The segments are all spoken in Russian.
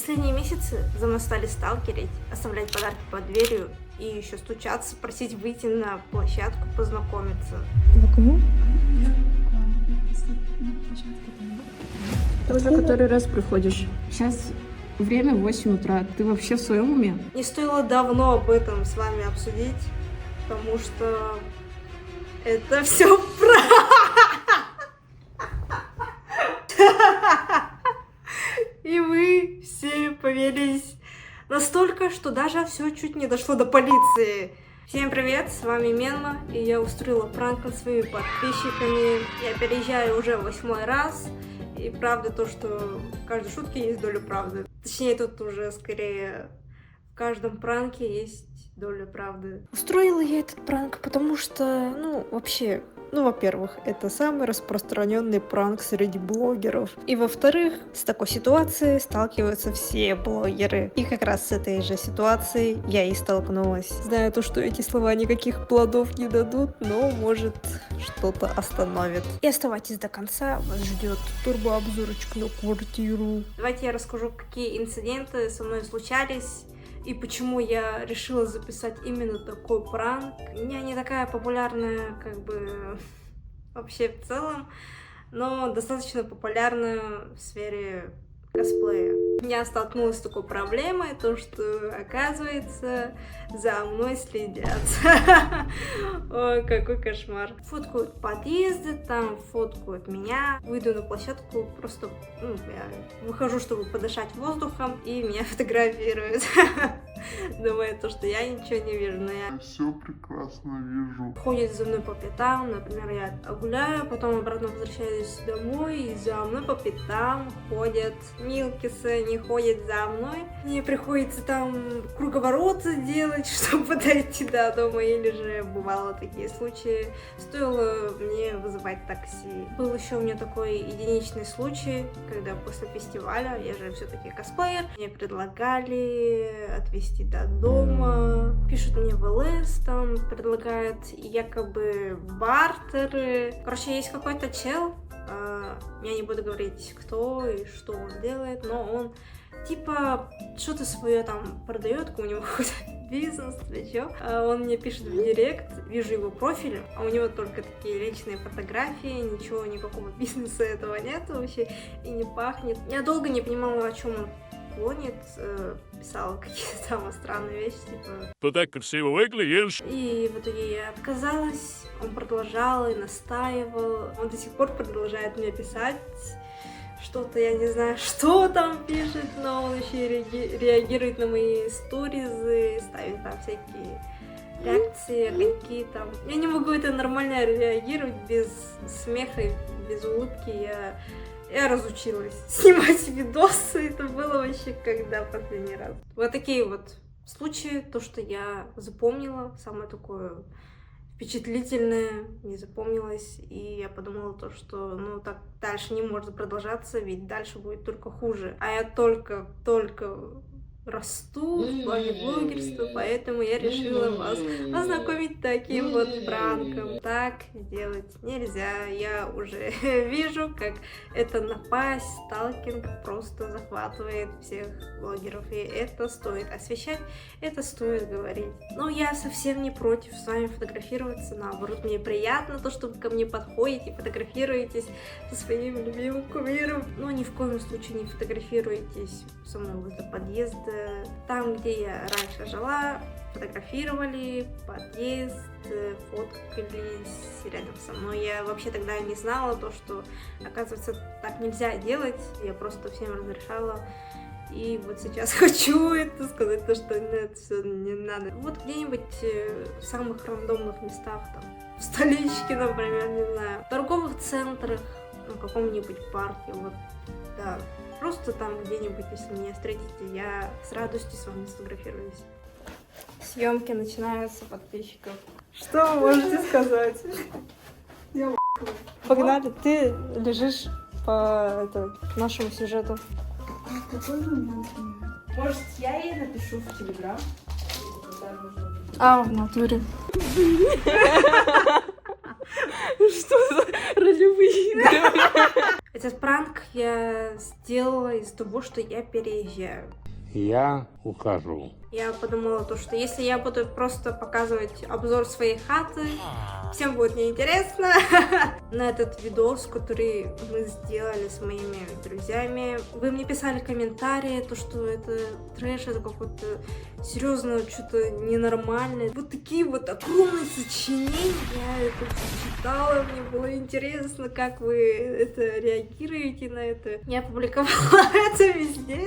Последние месяцы за мной стали сталкерить, оставлять подарки под дверью и еще стучаться, просить выйти на площадку познакомиться. Вы кому? Ты уже который раз приходишь. Сейчас время 8 утра. Ты вообще в своем уме? Не стоило давно об этом с вами обсудить, потому что это все И вы все повелись настолько, что даже все чуть не дошло до полиции. Всем привет, с вами Менма, и я устроила пранк над своими подписчиками. Я переезжаю уже 8-й раз, и правда то, что в каждой шутке есть доля правды. Точнее, тут уже скорее в каждом пранке есть доля правды. Устроила я этот пранк, потому что, во-первых, это самый распространенный пранк среди блогеров. И во-вторых, с такой ситуацией сталкиваются все блогеры. И как раз с этой же ситуацией я и столкнулась. Знаю то, что эти слова никаких плодов не дадут, но может что-то остановит. И оставайтесь до конца, вас ждет турбообзорочек на квартиру. Давайте я расскажу, какие инциденты со мной случались. И почему я решила записать именно такой пранк. Я не такая популярная, вообще в целом, но достаточно популярная в сфере косплея. Я столкнулась с такой проблемой, то что, оказывается, за мной следят. Ой, какой кошмар. Фоткают подъезды, там фоткают меня. Выйду на площадку, просто я выхожу, чтобы подышать воздухом, и меня фотографируют. Думаю, то, что я ничего не вижу, но я все прекрасно вижу. Ходят за мной по пятам, например, я гуляю, потом обратно возвращаюсь домой, и за мной по пятам ходят милкисы, они ходят за мной. Мне приходится там круговороты делать, чтобы дойти до дома, или же бывало такие случаи, стоило мне вызывать такси. Был еще у меня такой единичный случай, когда после фестиваля, я же все-таки косплеер, мне предлагали отвезти до дома, пишут мне в ЛС, там предлагают якобы бартеры. Короче, есть какой-то чел, я не буду говорить, кто и что он делает, но он типа что-то свое там продает, у него какой-то бизнес, или что. Он мне пишет в директ, вижу его профиль, а у него только такие личные фотографии, ничего, никакого бизнеса этого нету вообще, и не пахнет. Я долго не понимала, о чем он клонит, писал какие-то там странные вещи, типа «Ты так красиво выглядишь!» И в итоге я отказалась, он продолжал и настаивал, он до сих пор продолжает мне писать что-то, я не знаю, что там пишет, но он еще и реагирует на мои сторизы, ставит там всякие реакции, огоньки там. Я не могу это нормально реагировать без смеха, без улыбки, я разучилась снимать видосы, это было вообще когда последний раз. Вот такие вот случаи, то, что я запомнила, самое такое впечатлительное, не запомнилось, и я подумала то, что так дальше не может продолжаться, ведь дальше будет только хуже. А я только расту в плане блогерства, поэтому я решила вас ознакомить таким вот пранком. Так делать нельзя. Я уже вижу, как эта напасть, сталкинг просто захватывает всех блогеров. И это стоит освещать, это стоит говорить. Но я совсем не против с вами фотографироваться. Наоборот, мне приятно то, что вы ко мне подходите, фотографируетесь со своим любимым кумиром. Но ни в коем случае не фотографируйтесь со мной возле подъезда. Там, где я раньше жила, фотографировали подъезд, фоткались рядом со мной. Я вообще тогда не знала то, что, оказывается, так нельзя делать. Я просто всем разрешала. И вот сейчас хочу это сказать, то, что нет, все не надо. Вот где-нибудь в самых рандомных местах, там, в столичке, например, не знаю, в торговых центрах, в каком-нибудь парке, вот, да. Просто там где-нибудь, если меня встретите, я с радостью с вами сфотографируюсь. Съемки начинаются, подписчиков. Что вы можете сказать? Погнали, ты лежишь по нашему сюжету. Может, я ей напишу в Телеграм? В натуре. Что за ролевые игры? Этот пранк я сделала из-за того, что я переезжаю. Я ухожу. Я подумала, то, что если я буду просто показывать обзор своей хаты, всем будет неинтересно. На этот видос, который мы сделали с моими друзьями, вы мне писали комментарии, то, что это трэш, это какое-то серьезно, что-то ненормальное. Вот такие вот огромные сочинения. Я это всё читала, мне было интересно, как вы это реагируете на это. Я опубликовала это везде.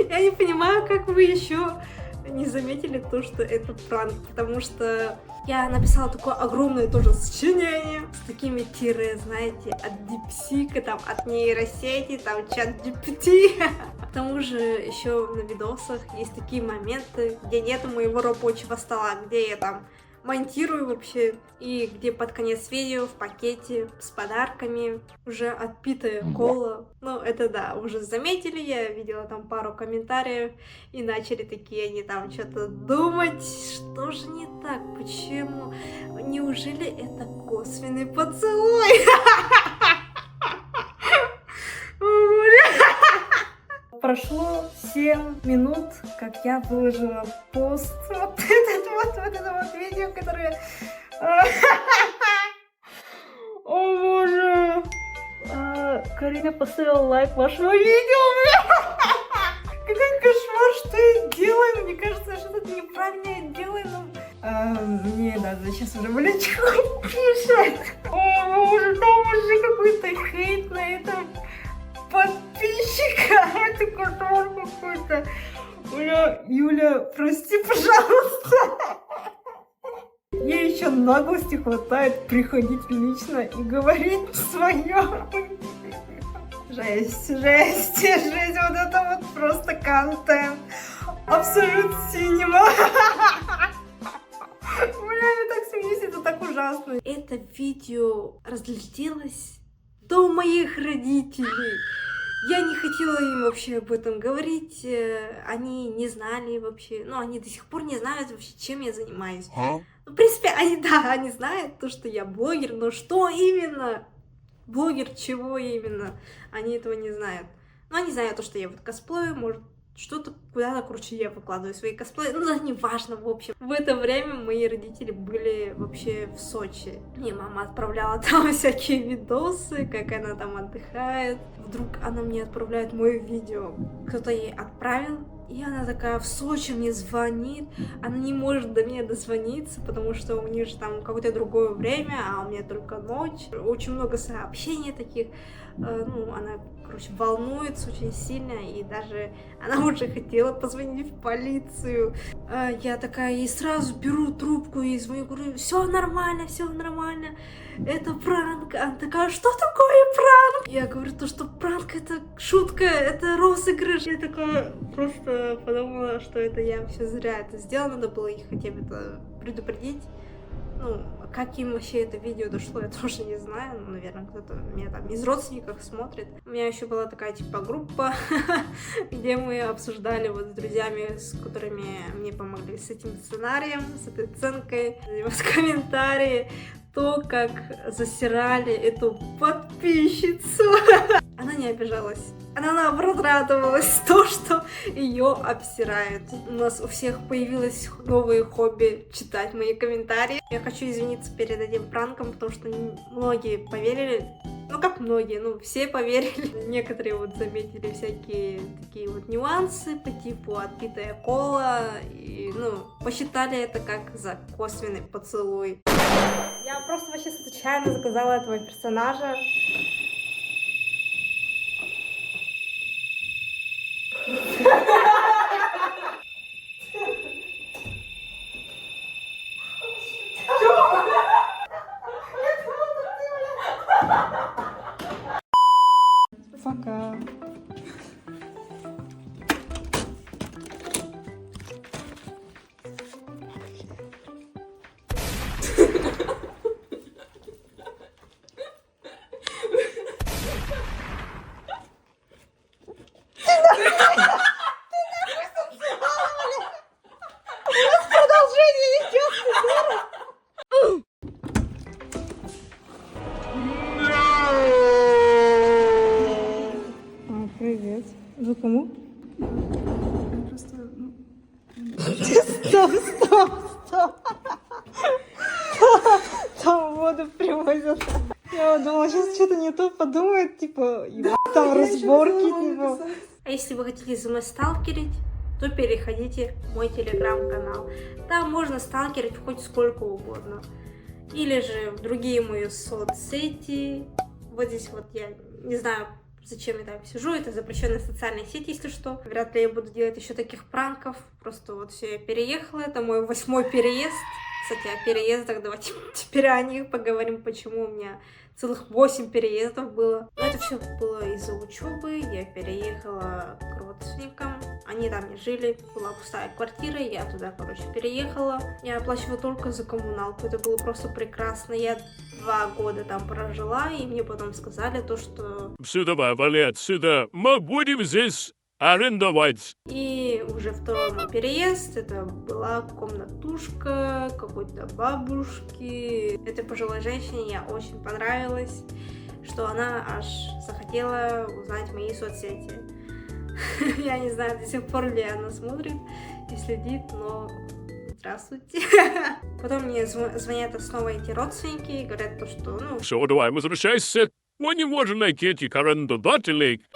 Я не понимаю, как вы еще не заметили то, что это пранк, потому что я написала такое огромное тоже сочинение с такими тире, знаете, от дипсика, там, от нейросети, там, чат GPT. К тому же еще на видосах есть такие моменты, где нету моего рабочего стола, где я там монтирую вообще, и где под конец видео в пакете с подарками уже отпитая кола. Ну, это да, уже заметили, я видела там пару комментариев, и начали такие они там что-то думать, что же не так, почему, неужели это косвенный поцелуй? Прошло 7 минут, как я выложила пост. Вот это видео, которое... О боже! Карина поставила лайк вашему видео. Какой кошмар, что я делаю? Мне кажется, что это неправильно я делаю. Мне надо сейчас уже в личку пишет. О боже, там уже какой-то хейт на этом подписчика. Это кошмар какой-то. Юля, прости, пожалуйста. Ей еще наглости хватает приходить лично и говорить свое. Жесть. Вот это вот просто контент. Абсолют синема. Бля, я так смеюсь, это так ужасно. Это видео разлетелось до моих родителей. Я не хотела им вообще об этом говорить, они не знали вообще, ну, они до сих пор не знают вообще, чем я занимаюсь. В принципе, они знают то, что я блогер, но что именно? Блогер чего именно? Они этого не знают. Но они знают то, что я вот косплею, может, что-то куда-то, короче, я выкладываю свои косплеи, ну, да, неважно, в общем. В это время мои родители были вообще в Сочи. Мне мама отправляла там всякие видосы, как она там отдыхает. Вдруг она мне отправляет мое видео. Кто-то ей отправил, и она такая в Сочи мне звонит. Она не может до меня дозвониться, потому что у нее же там какое-то другое время, а у меня только ночь. Очень много сообщений таких. Ну, она, короче, волнуется очень сильно, и даже она уже хотела позвонить в полицию. Я такая ей сразу беру трубку и звоню, говорю, все нормально, это пранк. Она такая, что такое пранк? Я говорю, то, что пранк это шутка, это розыгрыш. Я такая просто подумала, что это я все зря это сделала, надо было их хотя бы это предупредить. Ну, как им вообще это видео дошло, я тоже не знаю. Ну, наверное, кто-то меня там из родственников смотрит. У меня еще была такая, типа, группа, где мы обсуждали вот с друзьями, с которыми мне помогли с этим сценарием, с этой оценкой, в комментарии, то, как засирали эту подписчицу. Она не обижалась. Она наоборот радовалась то, что ее обсирают. У нас у всех появилось новое хобби читать мои комментарии. Я хочу извиниться перед этим пранком, потому что многие поверили. Ну как многие, ну все поверили. Некоторые вот заметили всякие такие вот нюансы по типу отпитая кола. И, ну, посчитали это как за косвенный поцелуй. Я просто вообще случайно заказала этого персонажа. Пока. Стоп. Там воду привозят. Я думала, сейчас что-то не то подумает, типа, там разборки, типа. А если вы хотите за мной сталкерить, то переходите в мой телеграм-канал. Там можно сталкерить хоть сколько угодно. Или же в другие мои соцсети. Вот здесь вот я не знаю, зачем я там сижу. Это запрещенная социальная сеть, если что. Вряд ли я буду делать еще таких пранков. Просто вот все, я переехала. Это мой 8-й переезд. Кстати, о переездах давайте теперь о них поговорим, почему у меня целых 8 переездов было. Но это все было из-за учебы. Я переехала к родственникам. Они там не жили. Была пустая квартира. Я туда, короче, переехала. Я оплачивала только за коммуналку. Это было просто прекрасно. Я 2 года там прожила. И мне потом сказали то, что... Сюда, вали отсюда. Мы будем здесь арендовать. И уже второй мой переезд, это была комнатушка какой-то бабушки. Этой пожилой женщине я очень понравилась, что она аж захотела узнать мои соцсети. Я не знаю, до сих пор ли она смотрит и следит, но здравствуйте. Потом мне звонят снова эти родственники и говорят то, что, ну... Все, давай, возвращайся. Мы не можем найти этих арендодателей.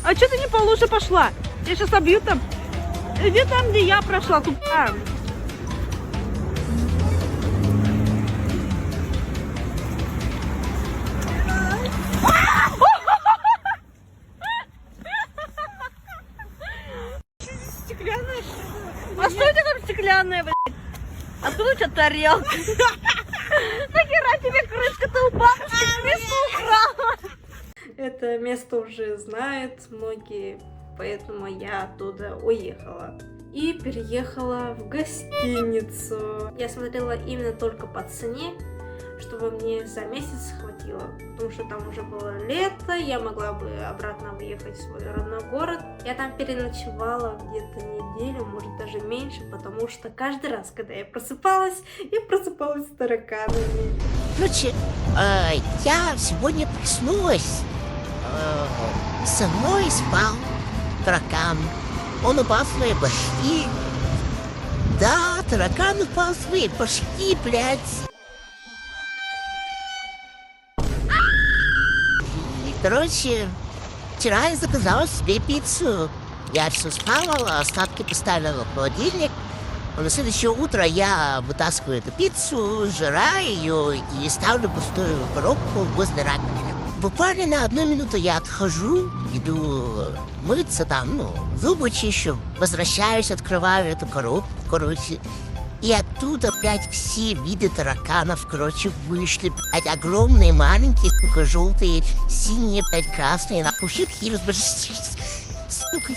А что ты не получше пошла? Я сейчас обью там. Иди там, где я прошла, тупая. Стеклянная? А что это там стеклянная, блядь? Откуда у тебя тарелка? Нахера тебе крышка-то у бабушки? Крышку украла. Это место уже знают многие, поэтому я оттуда уехала. И переехала в гостиницу. Я смотрела именно только по цене, чтобы мне за месяц хватило. Потому что там уже было лето, я могла бы обратно уехать в свой родной город. Я там переночевала где-то неделю, может даже меньше, потому что каждый раз, когда я просыпалась с тараканами. Короче, я сегодня проснулась, со мной спал таракан. Он упал в свои башки. Да, таракан упал в свои башки, блядь. И, короче, вчера я заказала себе пиццу. Я все спала, остатки поставила в холодильник. А на следующее утро я вытаскиваю эту пиццу, сжираю ее и ставлю пустую коробку возле раковины. Буквально на 1 минуту я отхожу, иду мыться там, зубы чищу, возвращаюсь, открываю эту коробку, короче. И оттуда, блядь, все виды тараканов, короче, вышли, блядь, огромные, маленькие, сука, желтые, синие, блядь, красные, нахуй, хип-хип, сука,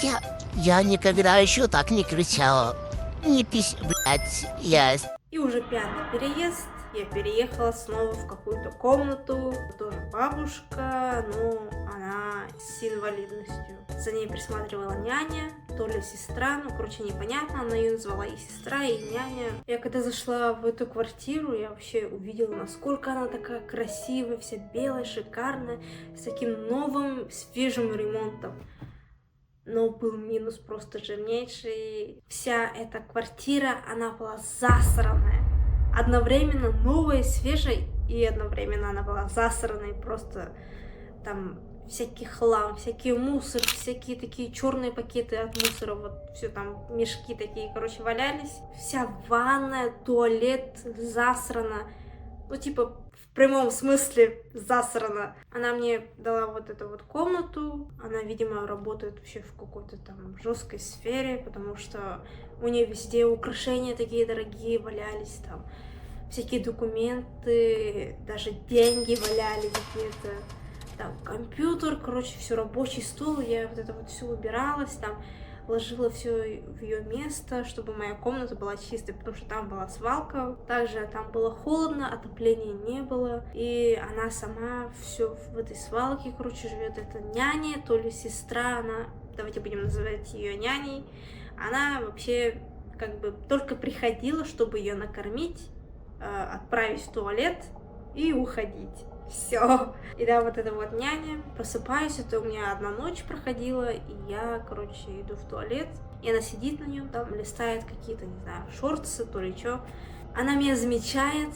я никогда еще так не кричала. Не пись, блядь, я... И уже 5-й переезд. Я переехала снова в какую-то комнату. Тоже бабушка, но она с инвалидностью. За ней присматривала няня, то ли сестра, короче, непонятно. Она ее назвала и сестра, и няня. Я когда зашла в эту квартиру, я вообще увидела, насколько она такая красивая, вся белая, шикарная, с таким новым, свежим ремонтом. Но был минус просто жирнейший. Вся эта квартира, она была засранная. Одновременно новая, свежая, и одновременно она была засранной. Просто там всякий хлам, всякий мусор, всякие такие черные пакеты от мусора. Вот все там, мешки такие, короче, валялись. Вся ванная, туалет засрана. Ну, типа, в прямом смысле засрана. Она мне дала вот эту вот комнату. Она, видимо, работает вообще в какой-то там жесткой сфере, потому что у нее везде украшения такие дорогие валялись, там всякие документы, даже деньги валялись где-то. Там компьютер, короче, все, рабочий стол. Я вот это вот все убиралась, там ложила все в ее место, чтобы моя комната была чистой, потому что там была свалка. Также там было холодно, отопления не было. И она сама все в этой свалке, короче, живет. Это няня, то ли сестра, она, давайте будем называть ее няней. Она вообще как бы только приходила, чтобы ее накормить, отправить в туалет и уходить. Все. И да, вот эта вот няня. Просыпаюсь, это у меня одна ночь проходила, и я, короче, иду в туалет, и она сидит на нем, там листает какие-то, не знаю, шортсы, то ли что. Она меня замечает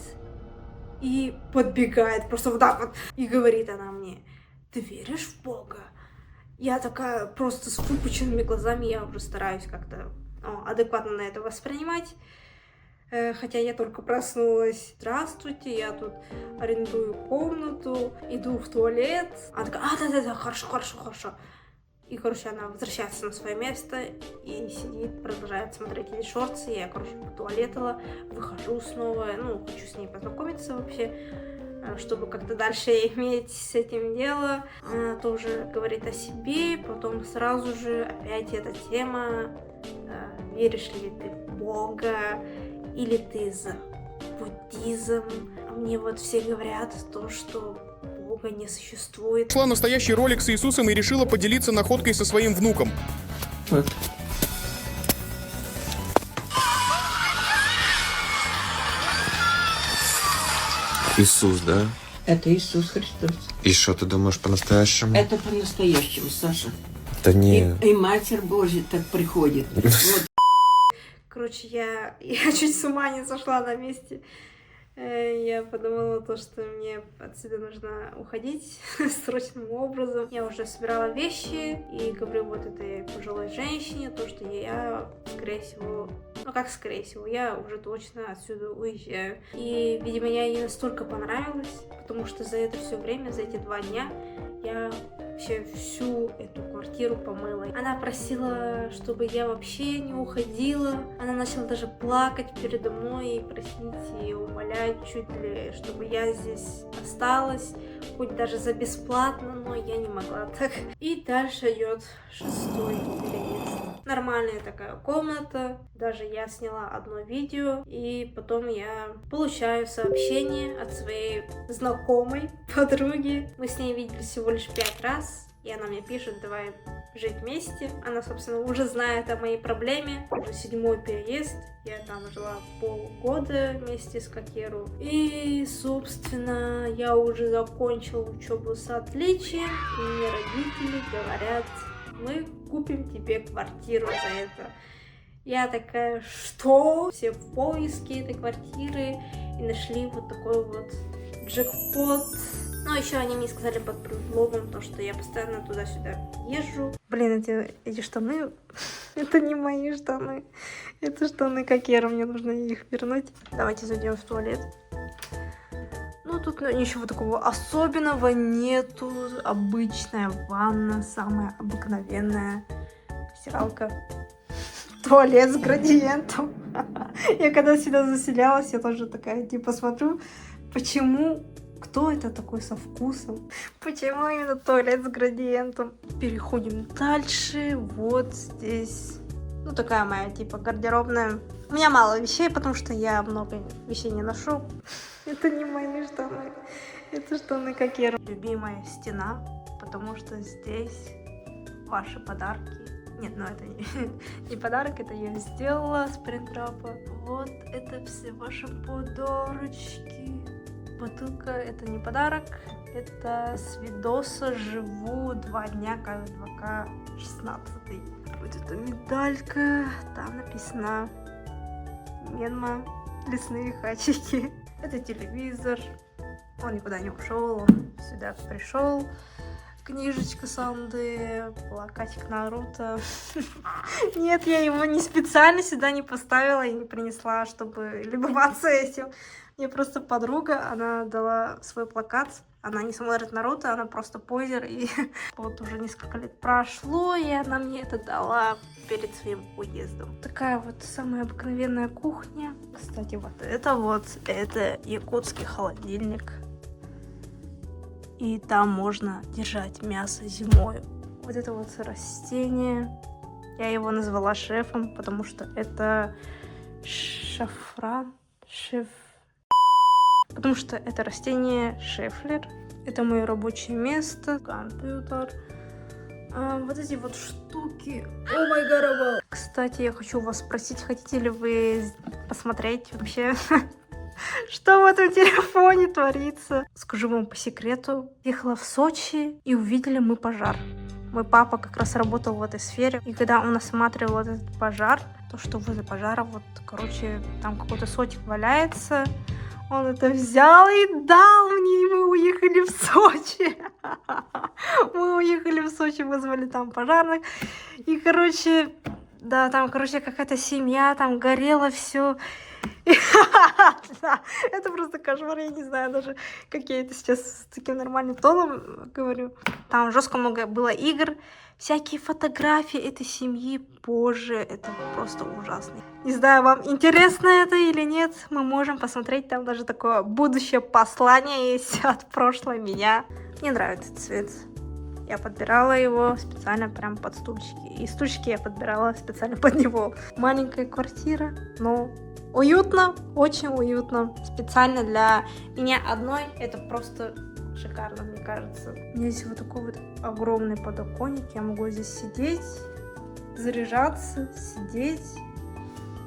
и подбегает, просто вот так вот, и говорит она мне: ты веришь в Бога? Я такая просто с выпученными глазами, я уже стараюсь как-то адекватно на это воспринимать. Хотя я только проснулась. Здравствуйте, я тут арендую комнату, иду в туалет. Она такая: да, хорошо. И, короче, она возвращается на свое место и сидит, продолжает смотреть эти шорты. Я, короче, потуалетила, выхожу снова, хочу с ней познакомиться вообще, чтобы как-то дальше иметь с этим дело. Она тоже говорит о себе, потом сразу же опять эта тема: веришь ли ты в Бога, или ты за буддизм. А мне вот все говорят то, что Бога не существует. Нашла настоящий ролик с Иисусом и решила поделиться находкой со своим внуком. Иисус, да? Это Иисус Христос. И что ты думаешь по-настоящему? Это по-настоящему, Саша. Да не. И Матерь Божья так приходит. Вот. Короче, я чуть с ума не сошла на месте. Я подумала то, что мне отсюда нужно уходить срочным образом. Я уже собирала вещи и говорю вот этой пожилой женщине то, что я, скорее всего, я уже точно отсюда уезжаю. И, видимо, я ей настолько понравилась, потому что за это все время, за эти 2 дня, я вообще всю эту квартиру помыла. Она просила, чтобы я вообще не уходила. Она начала даже плакать передо мной и просить и умолять чуть ли, чтобы я здесь осталась, хоть даже за бесплатно, но я не могла так. И дальше идет 6-й переезд. Нормальная такая комната. Даже я сняла одно видео, и потом я получаю сообщение от своей знакомой подруги. Мы с ней виделись всего лишь 5 раз. И она мне пишет: давай жить вместе. Она, собственно, уже знает о моей проблеме. Уже 7-й переезд. Я там жила полгода вместе с Кокеру. И, собственно, я уже закончила учебу с отличием. И мне родители говорят: мы купим тебе квартиру за это. Я такая: что? Все в поиске этой квартиры и нашли вот такой вот джекпот. Но еще они мне сказали под предлогом то, что я постоянно туда-сюда езжу. Блин, эти штаны, это не мои штаны. Это штаны Кокера, мне нужно их вернуть. Давайте зайдем в туалет. Тут ничего такого особенного нету. Обычная ванна, самая обыкновенная. Стиралка. Туалет с градиентом. Я когда сюда заселялась, я тоже такая, смотрю, почему... Кто это такой со вкусом? Почему именно туалет с градиентом? Переходим дальше. Вот здесь. Такая моя, гардеробная. У меня мало вещей, потому что я много вещей не ношу. Это не мои штаны. Это штаны Кокера. Любимая стена, потому что здесь ваши подарки. Нет, это не подарок, это я сделала с принтрапа. Вот это все ваши подарочки. Бутылка — это не подарок, это с видоса «Живу 2 дня как 2К16». Вот эта медалька, там написано «Менма. Лесные хачики». Это телевизор, он никуда не ушел, он сюда пришел. Книжечка Санды, плакатик Наруто. Нет, я его не специально сюда не поставила и не принесла, чтобы любоваться этим. Мне просто подруга, она дала свой плакат. Она не смотрит Наруто, она просто позер. И вот уже несколько лет прошло, и она мне это дала перед своим уездом. Такая вот самая обыкновенная кухня. Кстати, это якутский холодильник. И там можно держать мясо зимой. Вот это вот растение. Я его назвала шефом, потому что это шафран. Потому что это растение шефлер. Это мое рабочее место. Компьютер. Вот эти вот штуки. О май гад. Кстати, я хочу вас спросить, хотите ли вы посмотреть вообще Что в этом телефоне творится? Скажу вам по секрету. Ехала в Сочи, и увидели мы пожар. Мой папа как раз работал в этой сфере. И когда он осматривал этот пожар, то, что возле пожара, вот, короче, там какой-то сотик валяется, он это взял и дал мне, и мы уехали в Сочи. Мы уехали в Сочи, вызвали там пожарных. И, короче, да, там, короче, какая-то семья, там горело все. Да, это просто кошмар, я не знаю даже, как я это сейчас с таким нормальным тоном говорю. Там жестко много было игр, всякие фотографии этой семьи, боже, это просто ужасно. Не знаю, вам интересно это или нет, мы можем посмотреть, там даже такое будущее послание есть от прошлой меня. Мне нравится цвет. Я подбирала его специально прям под стульчики. И стульчики я подбирала специально под него. Маленькая квартира, но уютно, очень уютно. Специально для меня одной это просто шикарно, мне кажется. У меня здесь вот такой вот огромный подоконник. Я могу здесь сидеть, заряжаться, сидеть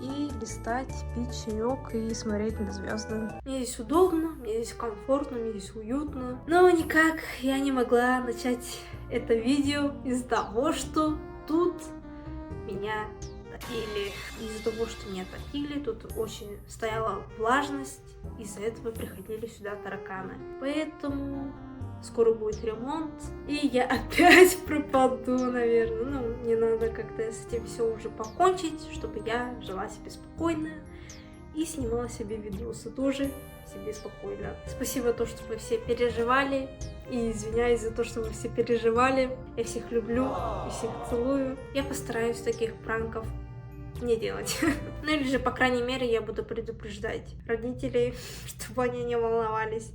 и листать, пить чаек и смотреть на звезды. Мне здесь удобно, мне здесь комфортно, мне здесь уютно. Но никак я не могла начать это видео из-за того, что тут меня топили. Из-за того, что меня топили, тут очень стояла влажность, из-за этого приходили сюда тараканы. Поэтому скоро будет ремонт, и я опять пропаду, наверное. Ну, мне надо как-то с этим все уже покончить, чтобы я жила себе спокойно и снимала себе видосы тоже себе спокойно. Спасибо то, что вы все переживали, и извиняюсь за то, что вы все переживали. Я всех люблю и всех целую. Я постараюсь таких пранков не делать. Ну или же, по крайней мере, я буду предупреждать родителей, чтобы они не волновались.